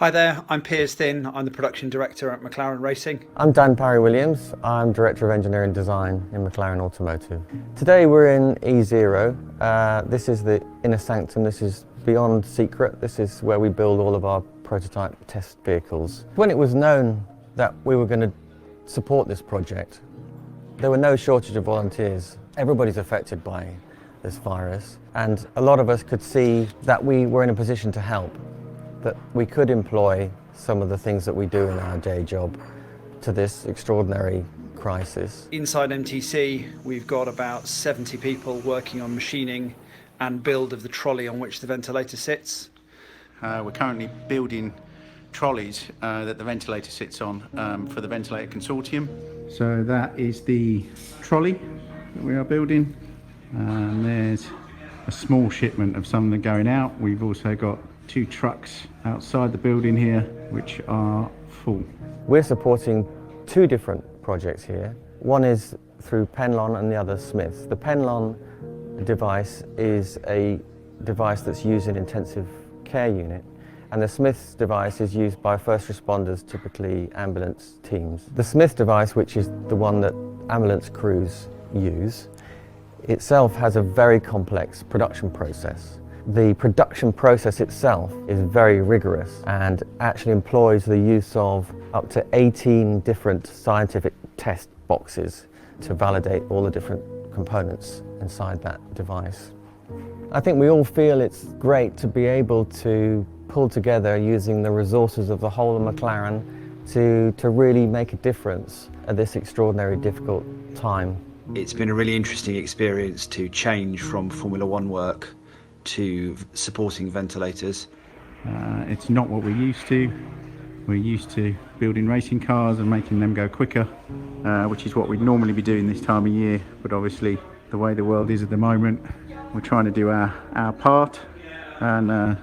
Hi there, I'm Piers Thin. I'm the production director at McLaren Racing. I'm Dan Parry-Williams. I'm Director of Engineering Design in McLaren Automotive. Today we're in E0. This is the inner sanctum. This is beyond secret. This is where we build all of our prototype test vehicles. When it was known that we were going to support this project, there were no shortage of volunteers. Everybody's affected by this virus, and a lot of us could see that we were in a position to help, that we could employ some of the things that we do in our day job to this extraordinary crisis. Inside MTC, we've got about 70 people working on machining and build of the trolley on which the ventilator sits. We're currently building trolleys that the ventilator sits on for the Ventilator Consortium. So that is the trolley that we are building. There's a small shipment of some that are going out. We've also got 2 trucks outside the building here which are full. We're supporting 2 different projects here. One is through Penlon and the other Smiths. The Penlon device is a device that's used in intensive care unit, and the Smiths device is used by first responders, typically ambulance teams. The Smith device, which is the one that ambulance crews use, itself has a very complex production process. The production process itself is very rigorous and actually employs the use of up to 18 different scientific test boxes to validate all the different components inside that device. I think we all feel it's great to be able to pull together using the resources of the whole of McLaren to really make a difference at this extraordinary difficult time. It's been a really interesting experience to change from Formula One work to supporting ventilators. It's not what we're used to. We're used to building racing cars and making them go quicker, which is what we'd normally be doing this time of year. But obviously, the way the world is at the moment, we're trying to do our part, and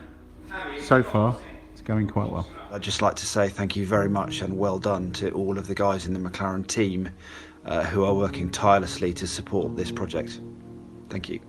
so far, it's going quite well. I'd just like to say thank you very much and well done to all of the guys in the McLaren team who are working tirelessly to support this project. Thank you.